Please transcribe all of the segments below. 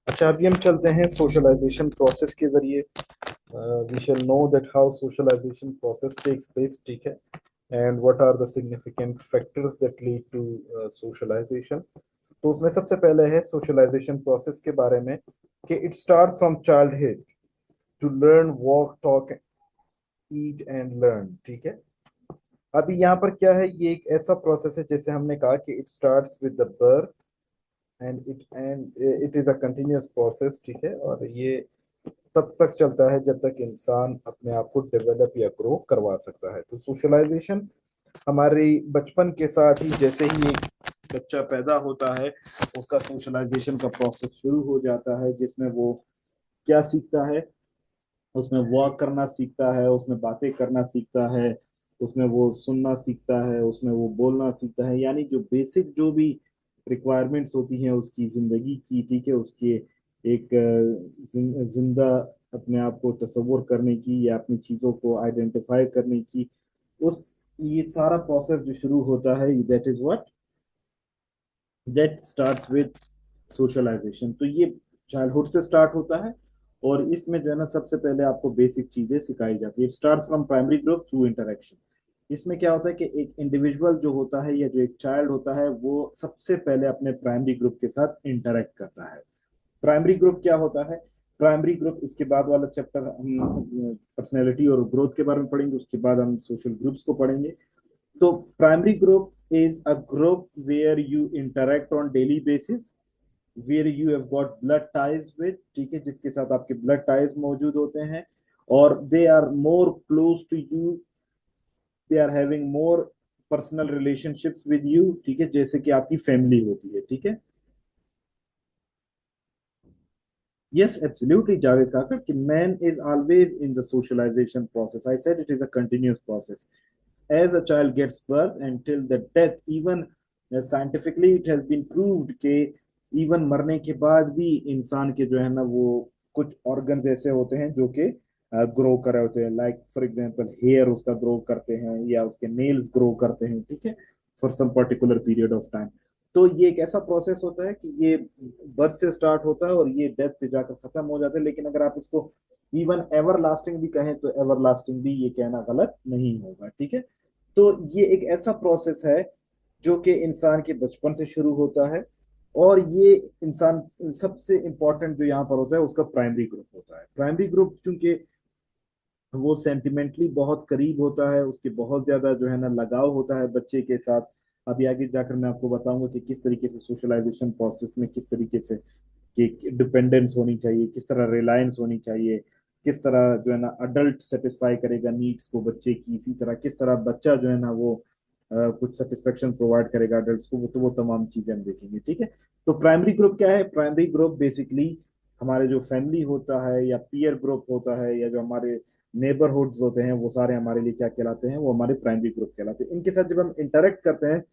अच्छा, अभी हम चलते हैं सोशलाइजेशन प्रोसेस के जरिए। We shall know that how socialisation process takes place, ठीक है, and what are the significant factors that lead to socialisation. तो उसमें सबसे पहले है सोशलाइजेशन प्रोसेस के बारे में कि it start from childhood to learn walk talk eat and learn, ठीक है। अभी यहाँ पर क्या है, ये एक ऐसा प्रोसेस है जैसे हमने कहा कि it starts with the birth and it is a continuous process, ठीक है। और ये तब तक चलता है जब तक इंसान अपने आप को डेवलप या ग्रो करवा सकता है। तो सोशलाइजेशन हमारी बचपन के साथ ही, जैसे ही एक बच्चा पैदा होता है उसका सोशलाइजेशन का प्रोसेस शुरू हो जाता है, जिसमें वो क्या सीखता है, उसमें वॉक करना सीखता है, उसमें बातें करना सीखता है, उसमें वो सुनना सीखता है, उसमें वो बोलना सीखता है। यानी जो बेसिक जो भी रिक्वायरमेंट्स होती हैं उसकी जिंदगी की, ठीक है, उसके एक जिंदा अपने आप को तस्वुर करने की या अपनी चीजों को आइडेंटिफाई करने की, उस ये सारा प्रोसेस जो शुरू होता है, that is what that starts with socialisation. तो ये चाइल्डहुड से स्टार्ट होता है और इसमें जो है ना सबसे पहले आपको बेसिक चीजें सिखाई जाती है। It starts from primary group through interaction. इसमें क्या होता है कि एक इंडिविजुअल जो होता है या जो एक चाइल्ड होता है वो सबसे पहले अपने प्राइमरी ग्रुप के साथ इंटरेक्ट करता है। प्राइमरी ग्रुप क्या होता है? प्राइमरी ग्रुप, इसके बाद वाला चैप्टर हम पर्सनैलिटी और ग्रोथ के बारे में पढ़ेंगे, उसके बाद हम सोशल ग्रुप्स को पढ़ेंगे। तो primary group is a group where you interact on daily basis, where you have got blood ties with, ठीक है, जिसके साथ आपके ब्लड टाइज मौजूद होते हैं और they are more close to you, they are having more personal relationships with you, ठीक है, जैसे कि आपकी फैमिली होती है, ठीक है। Yes, absolutely, Javed Kakar. Ki man is always in the socialization process. I said it is a continuous process. As a child gets birth until the death, even scientifically it has been proved कि even मरने के बाद भी इंसान के जो है ना वो कुछ ऑर्गन्स ऐसे होते हैं जो कि ग्रो कर रहे होते हैं। लाइक फॉर एग्जांपल हेयर उसका ग्रो करते हैं या उसके नेल्स ग्रो करते हैं, ठीक है, for some particular period of time. तो ये एक ऐसा प्रोसेस होता है कि ये बर्थ से स्टार्ट होता है और ये डेथ पे जाकर खत्म हो जाता है। लेकिन अगर आप इसको इवन एवर लास्टिंग भी कहें तो एवर लास्टिंग भी ये कहना गलत नहीं होगा, ठीक है। तो ये एक ऐसा प्रोसेस है जो कि इंसान के बचपन से शुरू होता है और ये इंसान सबसे इंपॉर्टेंट जो यहाँ पर होता है उसका प्राइमरी ग्रुप होता है। प्राइमरी ग्रुप चूंकि वो सेंटिमेंटली बहुत करीब होता है, उसके बहुत ज्यादा जो है ना लगाव होता है बच्चे के साथ। अभी आगे जाकर मैं आपको बताऊंगा कि किस तरीके से सोशलाइजेशन प्रोसेस में किस तरीके से कि डिपेंडेंस होनी चाहिए, किस तरह रिलायंस होनी चाहिए, किस तरह जो है ना अडल्ट सेटिस्फाई करेगा नीड्स को बच्चे की, इसी तरह किस तरह बच्चा जो है ना वो कुछ सेटिस्फेक्शन प्रोवाइड करेगा अडल्ट्स को, तो वो तमाम चीजें हम देखेंगे, ठीक है। तो प्राइमरी ग्रुप क्या है? प्राइमरी ग्रुप बेसिकली हमारे जो फैमिली होता है या पीयर ग्रुप होता है या जो हमारे नेबरहुड्स होते हैं वो सारे हमारे लिए क्या कहलाते हैं? वो हमारे प्राइमरी ग्रुप कहलाते हैं। इनके साथ जब हम इंटरेक्ट करते हैं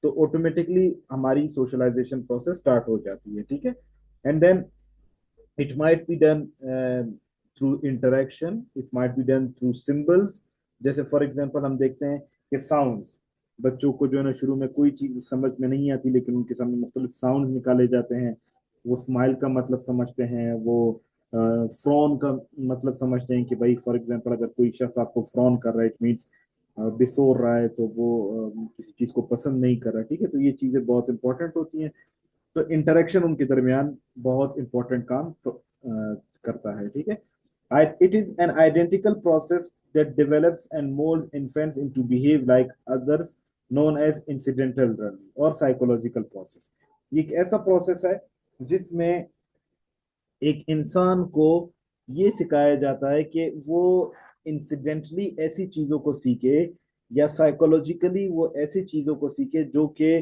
तो ऑटोमेटिकली हमारी सोशलाइजेशन प्रोसेस स्टार्ट हो जाती है, ठीक है। And then it might be done through interaction, it might be done through symbols. जैसे फॉर एग्जांपल हम देखते हैं कि साउंड्स, बच्चों को जो है ना शुरू में कोई चीज समझ में नहीं आती लेकिन उनके सामने मुख्तलिफ साउंड निकाले जाते हैं। वो स्माइल का मतलब समझते हैं, वो फ्रॉन का मतलब समझते हैं कि भाई फॉर एग्जांपल अगर कोई शख्स आपको फ्रॉन कर रहा है, इट मीन्स बिसोर रहा है, तो वो किसी चीज को पसंद नहीं कर रहा, ठीक है। तो ये चीजें बहुत इंपॉर्टेंट होती हैं। तो इंटरेक्शन उनके दरमियान बहुत इंपॉर्टेंट काम तो, करता है, ठीक है। It is an identical process that develops and molds infants into behave like others, known as incidental learning और psychological process। ये एक ऐसा प्रोसेस है जिसमें एक इंसान को ये सिखाया जाता है कि वो इंसिडेंटली ऐसी चीजों को सीखे या साइकोलॉजिकली वो ऐसी चीजों को सीखे जो कि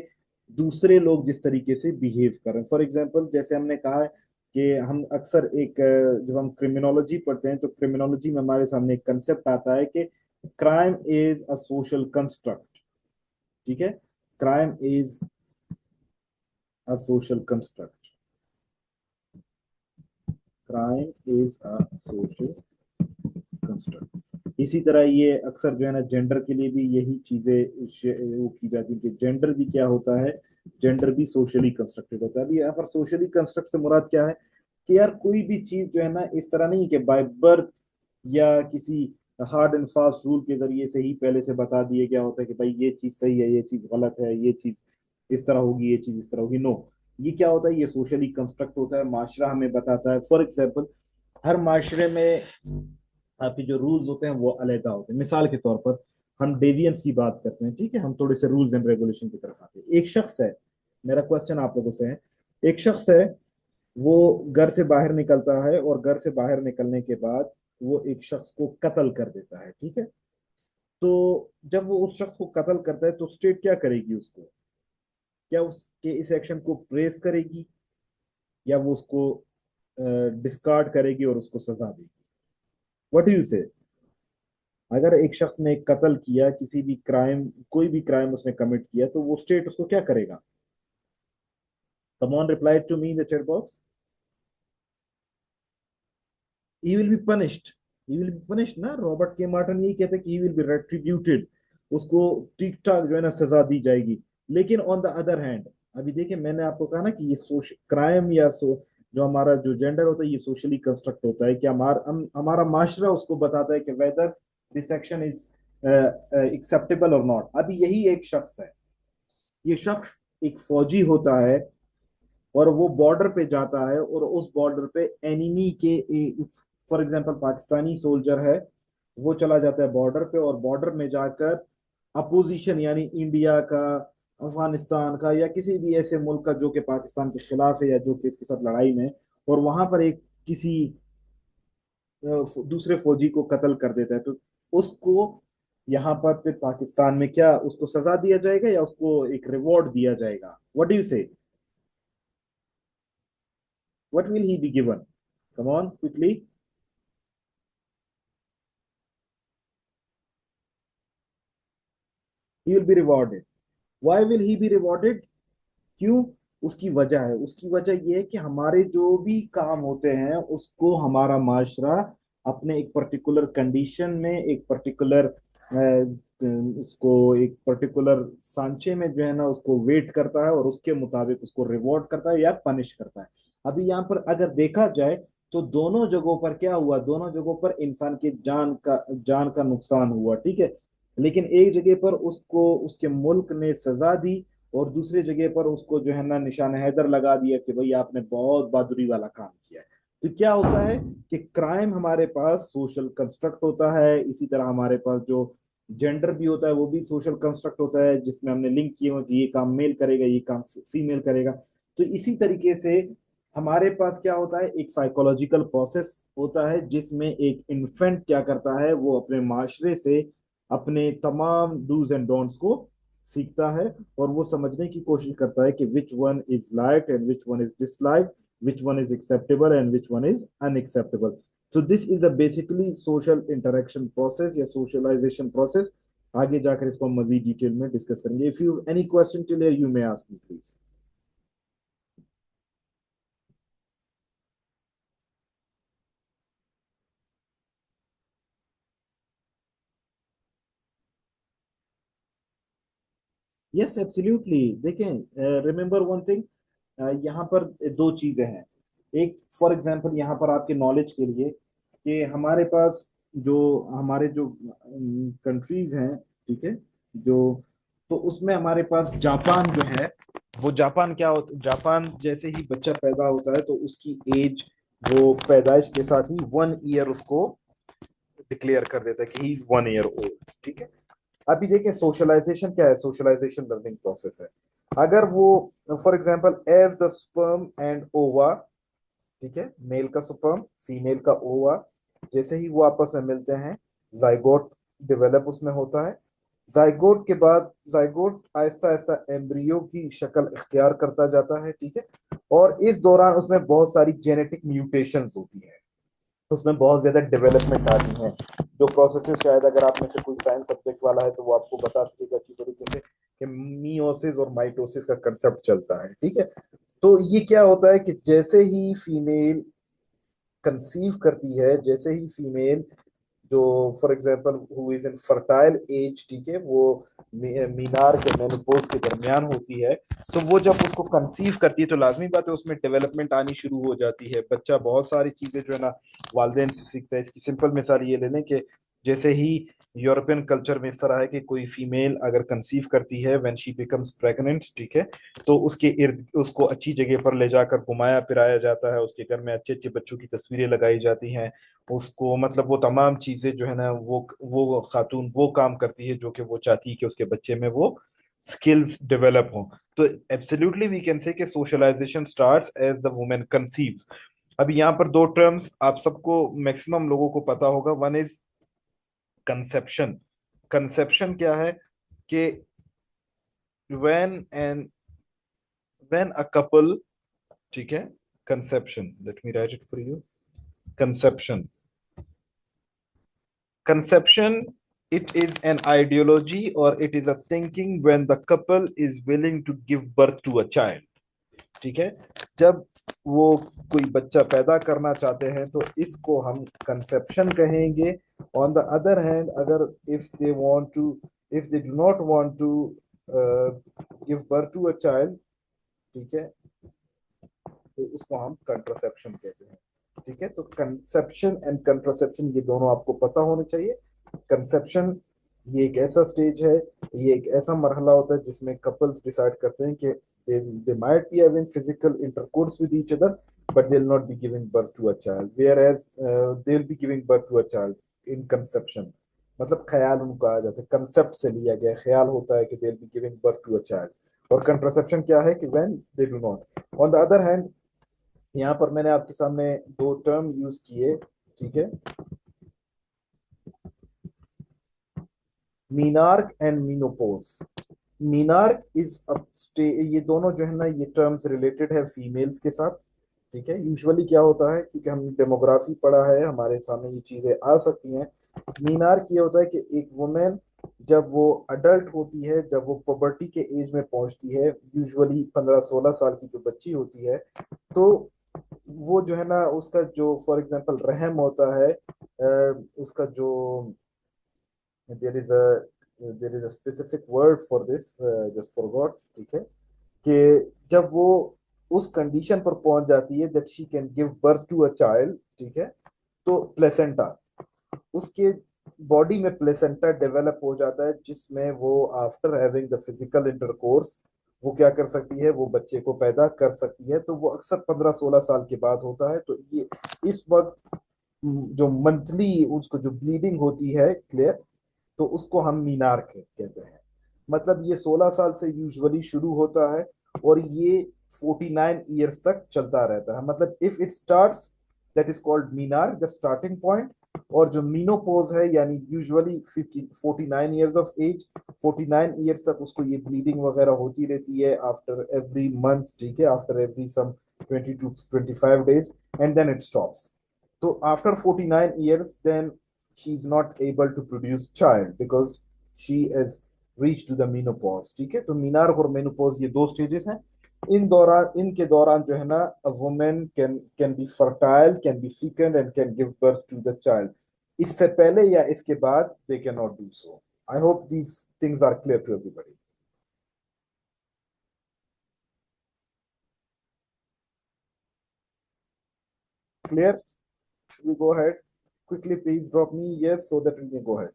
दूसरे लोग जिस तरीके से बिहेव कर रहे हैं। फॉर एग्जांपल जैसे हमने कहा है कि हम अक्सर एक जब हम क्रिमिनोलॉजी पढ़ते हैं तो क्रिमिनोलॉजी में हमारे सामने एक कंसेप्ट आता है कि crime is a social construct, ठीक है। Crime is a social construct, crime is a social construct. इसी तरह ये अक्सर जो है ना जेंडर के लिए भी यही चीजें वो की जाती है कि जेंडर भी क्या होता है, जेंडर भी सोशली कंस्ट्रक्टेड होता है। अभी यहाँ पर सोशली कंस्ट्रक्ट से मुराद क्या है? कि यार कोई भी चीज जो है ना इस तरह नहीं कि बाय बर्थ या किसी हार्ड एंड फास्ट रूल के जरिए से ही पहले से बता दिए गया होता है कि भाई ये चीज सही है, ये चीज गलत है, ये चीज इस तरह होगी, ये चीज इस तरह होगी। नो, ये क्या होता है, ये सोशली कंस्ट्रक्ट होता है, माशरा हमें बताता है। फॉर एग्जाम्पल, हर माशरे में आपके जो रूल्स होते हैं वो अलग होते हैं। मिसाल के तौर पर हम डेविएंस की बात करते हैं, ठीक है, हम थोड़े से रूल्स एंड रेगुलेशन की तरफ आते हैं। एक शख्स है, मेरा क्वेश्चन आप लोगों से है, एक शख्स है, वो घर से बाहर निकलता है और घर से बाहर निकलने के बाद वो एक शख्स को कत्ल कर देता है, ठीक है। तो जब वो उस शख्स को कत्ल करता है तो स्टेट क्या करेगी उसको? क्या उसके इस एक्शन को प्रेस करेगी या वो उसको डिस्कार्ड करेगी और उसको सजा देगी? व्हाट डू यू से? अगर एक शख्स ने कत्ल किया, किसी भी क्राइम, कोई भी क्राइम उसने कमिट किया, तो वो स्टेट उसको क्या करेगा? Come on, reply to me in the chat box. He will be punished, he will be punished ना। रॉबर्ट के मार्टन यही कहते हैं कि ही विल बी रेट्रीब्यूटेड, उसको ठीक ठाक जो है ना सजा दी जाएगी। लेकिन ऑन द अदर हैंड, अभी देखिए मैंने आपको कहा ना कि ये क्राइम या जो हमारा जो जेंडर होता है ये सोशली कंस्ट्रक्ट होता है कि हमारा माशरा उसको बताता है कि whether this action is acceptable और नॉट। अभी यही एक शख्स है, ये शख्स एक फौजी होता है और वो बॉर्डर पे जाता है और उस बॉर्डर पे एनिमी के, फॉर एग्जांपल पाकिस्तानी सोल्जर है, वो चला जाता है बॉर्डर पे और बॉर्डर में जाकर अपोजिशन यानी इंडिया का, अफगानिस्तान का या किसी भी ऐसे मुल्क का जो कि पाकिस्तान के खिलाफ है या जो कि इसके साथ लड़ाई में, और वहां पर एक किसी दूसरे फौजी को कत्ल कर देता है, तो उसको यहाँ पर फिर पाकिस्तान में क्या उसको सजा दिया जाएगा या उसको एक रिवॉर्ड दिया जाएगा? व्हाट डू यू से? What will he be given? Come on, quickly. He will be rewarded. Why will he be rewarded? क्यों? उसकी वजह है, उसकी वजह यह है कि हमारे जो भी काम होते हैं उसको हमारा माशरा अपने एक पर्टिकुलर कंडीशन में, एक पर्टिकुलर उसको एक पर्टिकुलर सांचे में जो है ना उसको वेट करता है और उसके मुताबिक उसको रिवॉर्ड करता है या पनिश करता है। अभी यहाँ पर अगर देखा जाए तो दोनों जगहों पर क्या हुआ, दोनों जगहों पर इंसान की जान का नुकसान हुआ, ठीक है। लेकिन एक जगह पर उसको उसके मुल्क ने सजा दी और दूसरी जगह पर उसको जो है ना निशान हैदर लगा दिया कि भाई आपने बहुत बहादुरी वाला काम किया है। तो क्या होता है कि क्राइम हमारे पास सोशल कंस्ट्रक्ट होता है, इसी तरह हमारे पास जो जेंडर भी होता है वो भी सोशल कंस्ट्रक्ट होता है, जिसमें हमने लिंक किए हुए कि ये काम मेल करेगा, ये काम फीमेल करेगा। तो इसी तरीके से हमारे पास क्या होता है, एक साइकोलॉजिकल प्रोसेस होता है जिसमें एक इन्फेंट क्या करता है, वो अपने माशरे से अपने तमाम डूज एंड डोंट्स को सीखता है और वो समझने की कोशिश करता है कि which one is like and which one is dislike, which one is acceptable and which one is unacceptable. So this is a basically social interaction process या सोशलाइजेशन प्रोसेस। आगे जाकर इसको हम मजीद डिटेल में डिस्कस करेंगे। If you any question till here you may ask me please. Yes absolutely. देखें, remember one thing, यहाँ पर दो चीजें हैं। एक, फॉर एग्जांपल यहाँ पर आपके नॉलेज के लिए कि हमारे पास जो हमारे जो कंट्रीज हैं, ठीक है, जो, तो उसमें हमारे पास जापान जो है, वो जापान क्या होता, जापान जैसे ही बच्चा पैदा होता है तो उसकी एज वो पैदाइश के साथ ही 1 ईयर उसको डिक्लेयर कर देता है कि ही इज 1 ईयर ओल्ड, ठीक है। अभी देखें सोशलाइजेशन क्या है, सोशलाइजेशन लर्निंग प्रोसेस है। अगर वो, for example, as the sperm and ova, ठीक है, मेल का स्पर्म, फीमेल का ओवा, जैसे ही वो आपस में मिलते हैं जाइगोट डेवलप उसमें होता है। जाइगोट के बाद जाइगोट आहिस्ता आहिस्ता एम्ब्रियो की शक्ल इख्तियार करता जाता है, ठीक है। और इस दौरान उसमें बहुत सारी जेनेटिक म्यूटेशंस होती है, उसमें बहुत ज्यादा डेवलपमेंट आती है। जो प्रोसेसेस शायद अगर आप में से कोई साइंस सब्जेक्ट वाला है तो वो आपको बता सकेगा अच्छी तरीके से कि मीओसिस और माइटोसिस का कंसेप्ट चलता है, ठीक है। तो ये क्या होता है कि जैसे ही फीमेल कंसीव करती है, जैसे ही फीमेल जो for example who is in fertile age, ठीक है, वो मीनार के मेनोपॉज के दरमियान होती है, तो वो जब उसको कंसीव करती है तो लाजमी बात है उसमें डेवलपमेंट आनी शुरू हो जाती है। बच्चा बहुत सारी चीजें जो है ना वालदेन से सीखता है। इसकी सिंपल मिसाल ये ले लें कि जैसे ही यूरोपियन कल्चर में इस तरह है कि कोई फीमेल अगर कंसीव करती है व्हेन शी बिकम्स प्रेग्नेंट, ठीक है, तो उसके इर्द उसको अच्छी जगह पर ले जाकर घुमाया फिराया जाता है, उसके घर में अच्छे अच्छे बच्चों की तस्वीरें लगाई जाती हैं, उसको मतलब वो तमाम चीजें जो है ना वो खातून वो काम करती है जो कि वो चाहती है कि उसके बच्चे में वो स्किल्स डेवलप हो। तो एब्सोल्युटली वी कैन से कि socialisation starts as the women conceives. अब यहाँ पर दो टर्म्स आप सबको मैक्सिमम लोगों को पता होगा। One is conception. कंसेप्शन क्या है कि when and when a couple, ठीक है, conception, let me right it for you. Conception, conception, it is an ideology or it is a thinking when the couple is willing to give birth to a child, ठीक है, जब वो कोई बच्चा पैदा करना चाहते हैं तो इसको हम कंसेप्शन कहेंगे। ऑन द अदर हैंड, अगर if they want to, if they do not want to give birth to a child, ठीक है, तो उसको हम कंट्रासेप्शन कहते हैं। ठीक है, तो कंसेप्शन एंड कंट्रासेप्शन ये दोनों आपको पता होने चाहिए। कंसेप्शन ये एक ऐसा स्टेज है, ये एक ऐसा मरहला होता है जिसमें कपल्स डिसाइड करते हैं कि they might be having physical intercourse with each other, but they'll not be giving birth to a child, whereas they'll be giving birth to a child in conception। मतलब ख्याल उनको आ जाता है, कंसेप्ट से लिया गया ख्याल होता है कि they'll be giving birth to a child। और कंट्रासेप्शन क्या है कि when they do not। on the other hand, यहाँ पर मैंने आपके सामने दो टर्म यूज किए, ठीक है, menarche and menopause. Menarche is ये दोनों जो है ना ये टर्म्स रिलेटेड है फीमेल्स के साथ। ठीक है, यूजुअली क्या होता है, क्योंकि हम डेमोग्राफी पढ़ा है हमारे सामने ये चीजें आ सकती हैं। मीनार्क ये होता है कि एक वुमेन जब वो अडल्ट होती है, जब वो पुबर्टी के एज में पहुंचती है, यूजुअली 15-16 साल की जो बच्ची होती है, तो वो जो है ना उसका जो फॉर एग्जांपल रहम होता है, उसका जो there is a there is a specific word for this, just forgot, ठीक है, कि जब वो उस कंडीशन पर पहुंच जाती है that she can give birth to a child, ठीक है, तो प्लेसेंटा, उसके बॉडी में प्लेसेंटा डेवलप हो जाता है जिसमें वो after having the physical intercourse वो क्या कर सकती है, वो बच्चे को पैदा कर सकती है। तो वो अक्सर 15-16 साल के बाद होता है। तो ये इस वक्त जो मंथली उसको जो ब्लीडिंग होती है क्लियर, तो उसको हम मीनार कहते हैं। मतलब ये 16 साल से यूजुअली शुरू होता है और ये 49 ईयर्स तक चलता रहता है। मतलब if it starts, that is called menarche, the starting point. और जो मीनोपोज है यानी usually 49 years of age, 49 years तक उसको ये ब्लीडिंग वगैरह होती रहती है आफ्टर एवरी मंथ, ठीक है, after every some 20 to 25 days, and then it stops. So after 49 years, then she is not able to produce child because she is reached to the menopause। ठीक है, तो मीनार और मेनोपॉज ये दो stages हैं। इन दौरान इनके दौरान जो है ना a women can be fertile, can be fecund and can give birth to the child. इससे पहले या इसके बाद they can not do so. I hope these things are clear to everybody. Clear? We go ahead. Quickly, please drop me yes so that we can go ahead.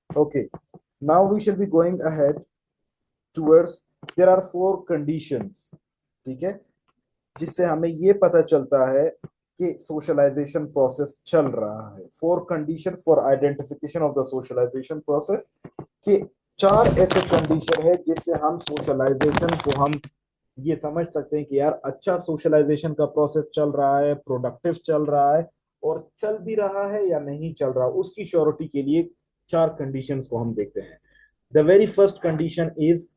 Okay. Now we shall be going ahead towards, there are four conditions, ठीक है, जिससे हमें ये पता चलता है कि socialisation process चल रहा है। Four condition for identification of the socialisation process, कि चार ऐसे कंडीशन है जिससे हम सोशलाइजेशन को हम ये समझ सकते हैं कि यार अच्छा सोशलाइजेशन का प्रोसेस चल रहा है, प्रोडक्टिव चल रहा है, और चल भी रहा है या नहीं चल रहा, उसकी श्योरिटी के लिए चार कंडीशंस को हम देखते हैं। The very first condition is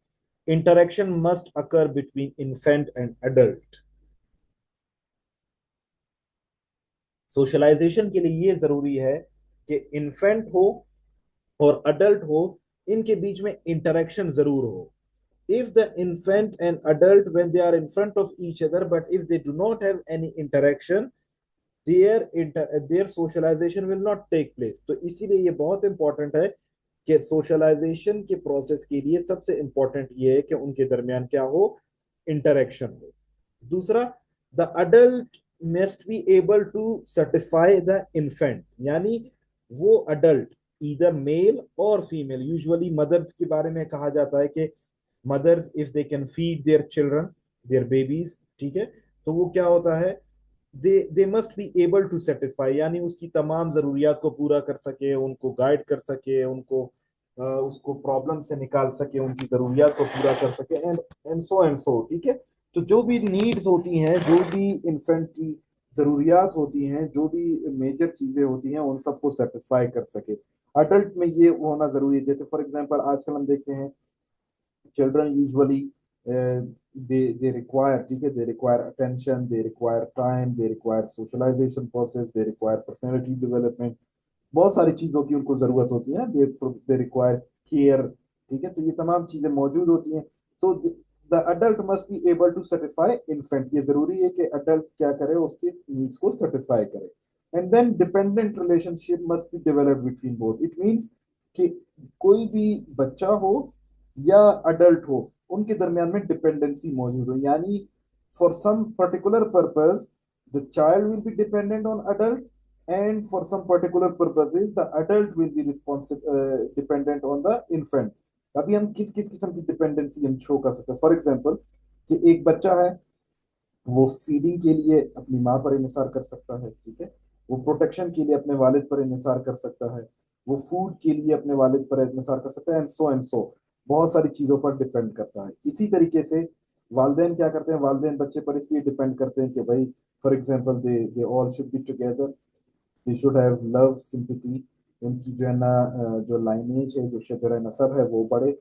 interaction must occur between infant and adult। सोशलाइजेशन के लिए ये जरूरी है कि इन्फेंट हो और अडल्ट हो, इनके बीच में इंटरेक्शन जरूर हो. If the infant and adult, when they are in front of each other, but if they do not have any interaction, their socialization will not take place. तो इसीलिए ये बहुत इंपॉर्टेंट है कि सोशलाइजेशन के प्रोसेस के लिए सबसे इंपॉर्टेंट ये है कि उनके दरमियान क्या हो, इंटरेक्शन हो. दूसरा, the adult must be able to satisfy the infant, यानी वो अडल्ट, इधर मेल और फीमेल, यूजुअली मदर्स के बारे में कहा जाता है कि mothers if they can feed their children, their babies, ठीक है, तो वो क्या होता है, they must be able to satisfy, यानी उसकी तमाम जरूरियात को पूरा कर सके, उनको गाइड कर सके, उनको उसको प्रॉब्लम से निकाल सके, उनकी जरूरियात को पूरा कर सके, एंड सो, ठीक है. तो जो भी नीड्स होती हैं, जो भी इंफेंट की जरूरियात होती हैं, जो भी मेजर चीजें होती हैं, उन सबको सेटिस्फाई कर सके. अडल्ट में ये होना जरूरी है. जैसे फॉर एग्जांपल आजकल हम देखते हैं children usually they require, ठीक है, they require attention, they require time, they require socialization process, they require personality development. बहुत सारी चीजों की उनको जरूरत होती है. दे रिक्वायर केयर, ठीक है, तो ये तमाम चीजें मौजूद होती हैं. तो the adult must be able to satisfy infant, ये जरूरी है कि अडल्ट क्या करे, उसके नीड्स को सेटिस्फाई करे. And then dependent relationship must be develop between both. It means कि कोई भी बच्चा हो या अडल्ट हो, उनके दरमियान में डिपेंडेंसी मौजूद हो, यानी for some particular purpose the child will be dependent on adult, and for some particular purposes the adult will be responsible dependent on the infant. अभी हम किस किस किस्म की डिपेंडेंसी हम शो कर सकते हैं. फॉर एग्जांपल कि एक बच्चा है, वो फीडिंग के लिए अपनी माँ पर इन्हिसार कर सकता है, ठीक है, वो प्रोटेक्शन के लिए अपने वालिद पर इन्हिसार कर सकता है, वो फूड के लिए अपने वालिद पर इन्हिसार कर सकता है, एंड सो बहुत सारी चीजों पर डिपेंड करता है. इसी तरीके से वालदेन क्या करते हैं, वालदेन बच्चे पर इसलिए डिपेंड करते हैं कि भाई for example they all should be together, they should have love sympathy, उनकी जो है ना जो लाइनेज है, जो शजर नसब है वो बढ़े.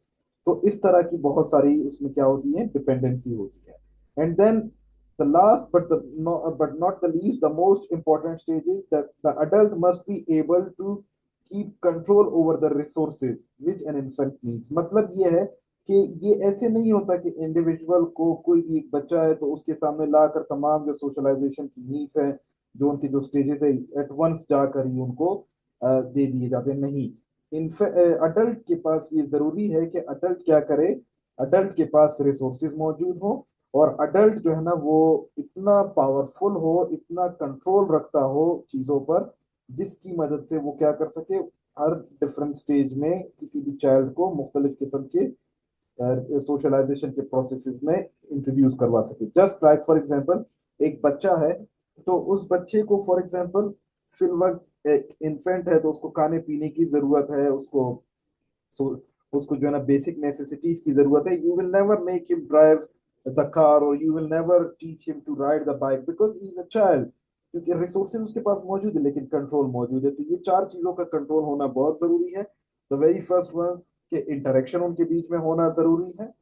तो इस तरह की बहुत सारी उसमें क्या होती है, डिपेंडेंसी होती है. And then the last but not the least, the most important stage is that the adult must be able to keep control over the resources which an infant needs. मतलब ये है कि ये ऐसे नहीं होता कि इंडिविजुअल को, कोई भी एक बच्चा है तो उसके सामने लाकर तमाम जो सोशलाइजेशन की नीड्स हैं, जो उनके जो स्टेजेस है, एट वंस जाकर ही उनको दे दिए जाते हैं. नहीं, अडल्ट के पास ये जरूरी है कि अडल्ट क्या करे, अडल्ट के पास रिसोर्सेज मौजूद हो, और अडल्ट जो है ना वो इतना पावरफुल हो, इतना कंट्रोल रखता हो चीजों पर, जिसकी मदद से वो क्या कर सके, हर डिफरेंट स्टेज में किसी भी चाइल्ड को मुख्तलिफ किस्म के सोशलाइजेशन के प्रोसेसेस में इंट्रोड्यूस करवा सके. जस्ट लाइक फॉर एग्जांपल एक बच्चा है, तो उस बच्चे को फॉर एग्जांपल फिल वक्त एक इन्फेंट है, तो उसको खाने पीने की जरूरत है, उसको सो उसको जो है ना बेसिक नेसेसिटीज की जरूरत है. You will never make him drive the car, और you will never teach him to ride the bike because he is a child, क्योंकि रिसोर्सेज उसके पास मौजूद है लेकिन कंट्रोल मौजूद है. तो ये चार चीजों का कंट्रोल होना बहुत जरूरी है. द वेरी फर्स्ट वन, कि इंटरेक्शन उनके बीच में होना जरूरी है,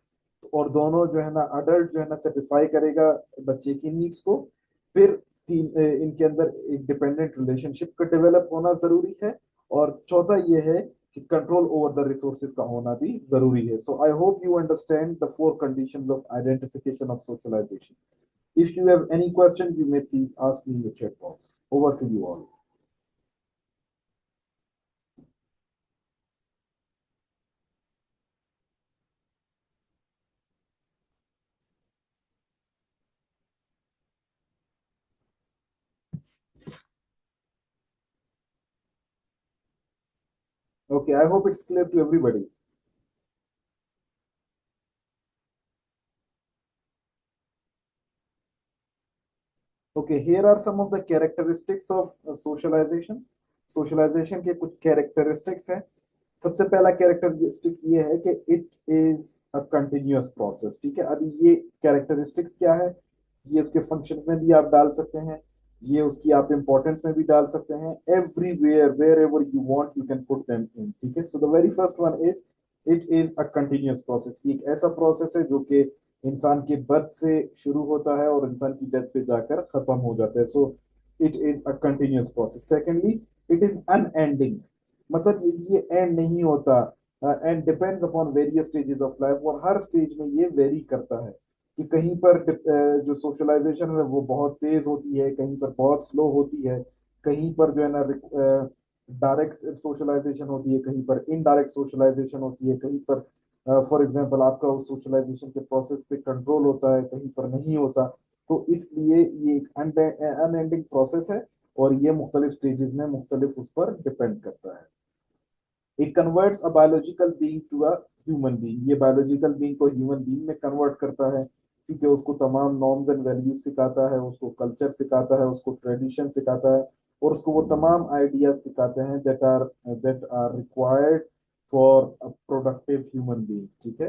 और दोनों जो है ना अडल्ट जो है ना सेटिस्फाई करेगा बच्चे की नीड्स को. फिर इनके अंदर एक डिपेंडेंट रिलेशनशिप का डेवलप होना जरूरी है, और चौथा ये है कि कंट्रोल ओवर द रिसोर्सेज का होना भी जरूरी है. So I hope you understand the four conditions of identification of socialization. If you have any question, you may please ask me in the chat box. Over to you all. Okay, I hope it's clear to everybody. Okay, here are some of the characteristics of socialization. Socialization के कुछ characteristics हैं. सबसे पहला characteristic ये है कि it is a continuous process. ठीक है, अभी ये कैरेक्टरिस्टिक्स क्या है, ये उसके फंक्शन में भी आप डाल सकते हैं, ये उसकी आप इंपॉर्टेंस में भी डाल सकते हैं. Everywhere wherever you want you can put them in. ठीक है, so the very first one is it is a continuous process. ये एक ऐसा प्रोसेस है जो कि इंसान के बर्थ से शुरू होता है और इंसान की डेथ पे जाकर खत्म हो जाता है. So it is a continuous process. Secondly, it is unending. मतलब ये एंड नहीं होता, and depends upon various stages of life, और हर स्टेज में ये वेरी करता है कि कहीं पर जो सोशलाइजेशन है वो बहुत तेज होती है, कहीं पर बहुत स्लो होती है, कहीं पर जो है ना डायरेक्ट सोशलाइजेशन होती है, कहीं पर इनडायरेक्ट सोशलाइजेशन होती है, कहीं पर फॉर एग्जांपल आपका उस सोशलाइजेशन के प्रोसेस पे कंट्रोल होता है, कहीं पर नहीं होता। तो इसलिए ये एक अनएंडिंग प्रोसेस है, और ये मुख्तलिफ स्टेजेस में मुख्तलिफ उस पर डिपेंड करता है। It converts a biological being to a human being, ये बायोलॉजिकल बीइंग को ह्यूमन बीइंग में कन्वर्ट करता है, क्योंकि उसको तमाम नॉर्म्स एंड वैल्यूज सिखाता है, उसको कल्चर सिखाता है, उसको ट्रेडिशन सिखाता है, और उसको वो तमाम आइडियाज सिखाते हैं that are required for a productive human being, ठीक है।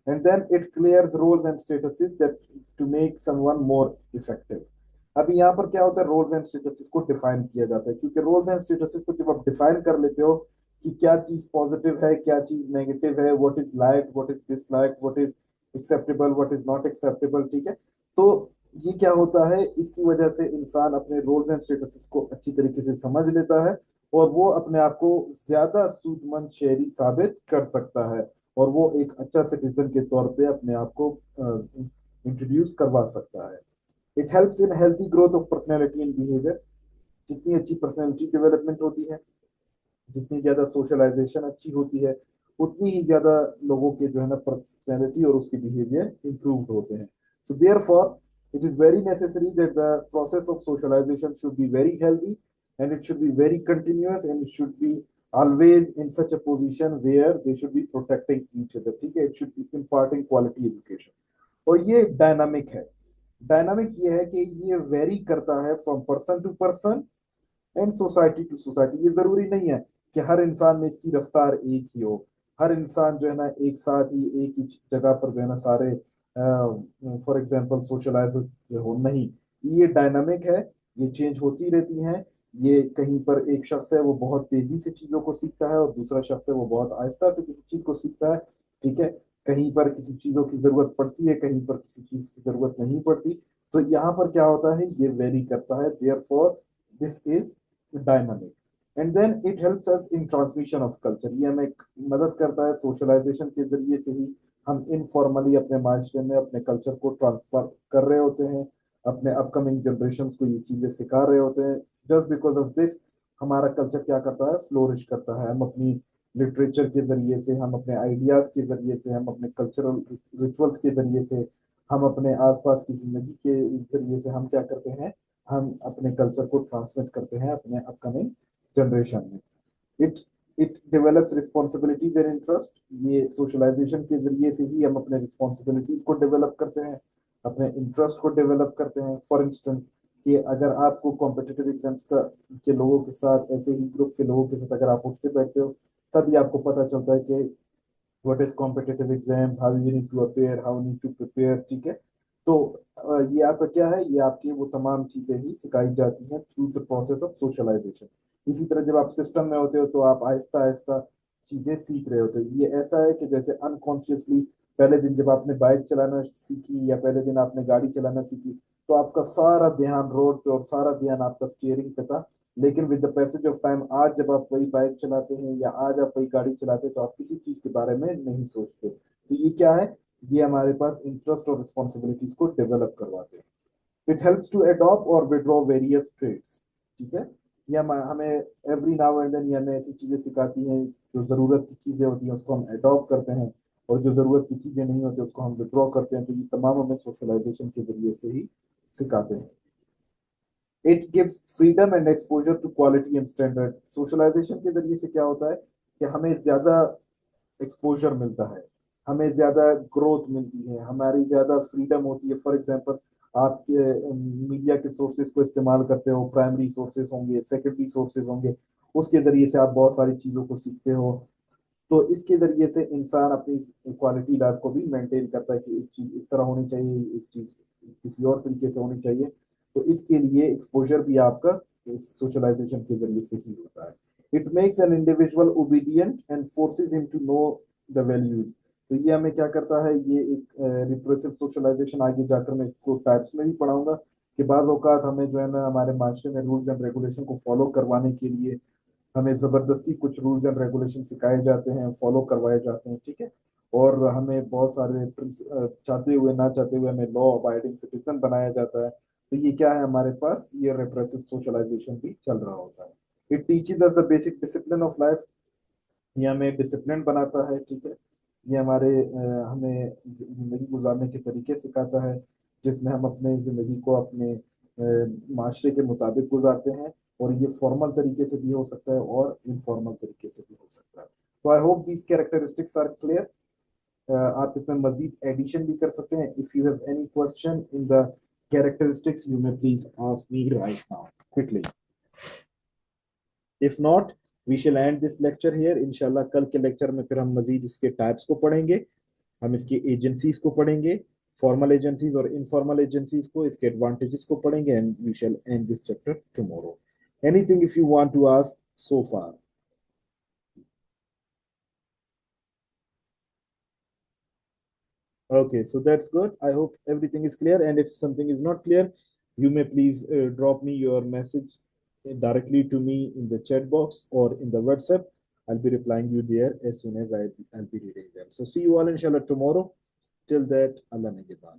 And then it clears roles and statuses that to make someone more effective. अभी यहाँ पर क्या होता है, रोल्स एंड स्टेटसेस को डिफाइन किया जाता है, क्योंकि रोल्स एंड स्टेटसेस को जब आप डिफाइन कर लेते हो कि क्या चीज पॉजिटिव है, क्या चीज नेगेटिव है, what is like, what is dislike, what is acceptable, what is not acceptable, ठीक है। तो ये क्या होता है, इसकी वजह से इंसान अपने रोल्स एंड स्टेटस को अच्छी तरीके से समझ लेता है, और वो अपने आप को ज्यादा सूझबूझ शहरी साबित कर सकता है, और वो एक अच्छा सिटीजन के तौर पे अपने आप को इंट्रोड्यूस करवा सकता है। It helps in healthy growth of personality and behaviour. जितनी अच्छी पर्सनैलिटी डेवलपमेंट होती है, जितनी ज्यादा सोशलाइजेशन अच्छी होती है, उतनी ही ज्यादा लोगों के जो है ना पर्सनैलिटी और उसके बिहेवियर इंप्रूव होते हैं। So therefore it is very necessary that the process of socialisation should be very healthy, and it should be very continuous, and it should be always in such a position where they should be protecting each other, ठीक है। It should B imparting quality education। और ये dynamic है। Dynamic ये है कि ये vary करता है from person to person and society to society. ये जरूरी नहीं है कि हर इंसान में इसकी रफ्तार एक ही हो, हर इंसान जो है ना एक साथ ही एक ही जगह पर जो है ना सारे फॉर एग्जांपल सोशलाइज हो, नहीं। ये डायनामिक है, ये चेंज होती रहती हैं। ये कहीं पर एक शख्स है वो बहुत तेजी से चीजों को सीखता है, और दूसरा शख्स है वो बहुत आहिस्ता से किसी चीज को सीखता है, ठीक है। कहीं पर किसी चीजों की जरूरत पड़ती है, कहीं पर किसी चीज की जरूरत नहीं पड़ती। तो यहाँ पर क्या होता है, ये वेरी करता है, therefore this is dynamic. And then it helps us in transmission of culture, ये हमें मदद करता है सोशलाइजेशन के जरिए से ही हम इनफॉर्मली अपने माशरे में अपने कल्चर को ट्रांसफर कर रहे होते हैं, अपने अपकमिंग जनरेशन को ये चीजें सिखा रहे होते हैं। जस्ट बिकॉज ऑफ दिस हमारा कल्चर क्या करता है, फ्लोरिश करता है। हम अपनी लिटरेचर के जरिए से, हम अपने आइडियाज के जरिए से, हम अपने कल्चरल रिचुअल्स के जरिए से, हम अपने आसपास की जिंदगी के जरिए से हम क्या करते हैं, हम अपने कल्चर को ट्रांसमिट करते हैं अपने अपकमिंग जनरेशन में। It it develops responsibilities and interest. ये सोशलाइजेशन के जरिए से ही हम अपने रिस्पॉन्सिबिलिटीज को डेवलप करते हैं, अपने इंटरेस्ट को डेवलप करते हैं। फॉर इंस्टेंस कि अगर आपको कॉम्पिटिटिव एग्जाम्स का के लोगों के साथ, ऐसे ही ग्रुप के लोगों के साथ अगर आप उठते बैठते हो, तभी आपको पता चलता है कि what is competitive exams, how you need to appear, how need to prepare, ठीक है। तो ये आपका क्या है, ये आपकी वो तमाम चीजें ही सिखाई जाती हैं through the process of socialisation. इसी तरह जब आप सिस्टम में होते हो तो आप आहिस्ता आहिस्ता चीजें सीख रहे होते हो। ये ऐसा है कि जैसे अनकॉन्शियसली पहले दिन जब आपने बाइक चलाना सीखी, या पहले दिन आपने गाड़ी चलाना सीखी, तो आपका सारा ध्यान रोड पे और सारा ध्यान आपका स्टीयरिंग पे था। लेकिन with the passage of time, आज जब आप वही बाइक चलाते हैं या आज आप वही गाड़ी चलाते हैं, तो आप किसी चीज के बारे में नहीं सोचते। तो ये क्या है, ये हमारे पास इंटरेस्ट और रिस्पॉन्सिबिलिटीज को डेवलप करवाते हैं। इट हेल्प्स टू अडॉप्ट और विड्रॉ वेरियस ट्रेड्स, ठीक है। ये हमें एवरी नाउ एंड देन ये हमें ऐसी चीजें सिखाती हैं, जो जरूरत की चीजें होती हैं उसको हम अडॉप्ट करते हैं, और जो जरूरत की चीजें नहीं होती उसको हम विड्रॉ करते हैं। तो ये तमाम हमें सोशलाइजेशन के जरिए से ही सिखाते हैं। It gives freedom and exposure to quality and standard. Socialisation के जरिए से क्या होता है कि हमें ज्यादा एक्सपोजर मिलता है, हमें ज्यादा ग्रोथ मिलती है, हमारी ज्यादा फ्रीडम होती है। फॉर एग्जांपल आपके मीडिया के सोर्सेज को इस्तेमाल करते हो, प्राइमरी सोर्सेज होंगे, सेकेंडरी सोर्सेज होंगे, उसके जरिए से आप बहुत सारी चीजों को सीखते हो। तो इसके जरिए से इंसान अपनी क्वालिटी लाइफ को भी मेंटेन करता है कि एक चीज इस तरह होनी चाहिए, एक चीज किसी और तरीके से होनी चाहिए। तो इसके लिए एक्सपोजर भी आपका सोशलाइजेशन के जरिए से ही होता है। It makes an individual obedient and forces him to know the values. तो ये हमें क्या करता है, ये एक रिप्रेसिव सोशलाइजेशन, आगे जाकर मैं इसको टाइप्स में भी पढ़ाऊंगा कि बाज औकात हमें जो है ना हमारे माशरे में रूल्स एंड रेगुलेशन को फॉलो करवाने के लिए हमें जबरदस्ती कुछ रूल्स एंड रेगुलेशन सिखाए जाते हैं, फॉलो करवाए जाते हैं, ठीक है। और हमें बहुत सारे चाहते हुए ना चाहते हुए हमें लॉ अबाइडिंग सिटीजन बनाया जाता है। तो ये क्या है, हमारे पास ये रेप्रेसिव सोशलाइजेशन भी चल रहा होता है। It teaches us the basic discipline of life. ये हमें डिसिप्लिन बनाता है, ठीक है। ये हमें जिंदगी गुजारने के तरीके सिखाता है, जिसमें हम अपने जिंदगी को अपने माशरे के मुताबिक गुजारते हैं। और ये फॉर्मल तरीके से भी हो सकता है और इनफॉर्मल तरीके से भी हो सकता है। तो I hope these characteristics are clear. आप इसमें मजीद एडिशन भी कर सकते हैं। If you have any question in the characteristics you may please ask me right now quickly. If not we shall end this lecture here. इंशाल्लाह कल के लेक्चर में फिर हम मजीद इसके टाइप्स को पढ़ेंगे, हम इसकी एजेंसीज को पढ़ेंगे, फॉर्मल एजेंसीज और इनफॉर्मल एजेंसीज को, इसके एडवांटेजेस को पढ़ेंगे, and we shall end this chapter tomorrow. Anything if you want to ask so far? Okay, so that's good. I hope everything is clear. And if something is not clear, you may please drop me your message directly to me in the chat box or in the WhatsApp. I'll be replying you there as soon as I'll be reading them. So see you all inshallah tomorrow. Till that, Allah Nagiban.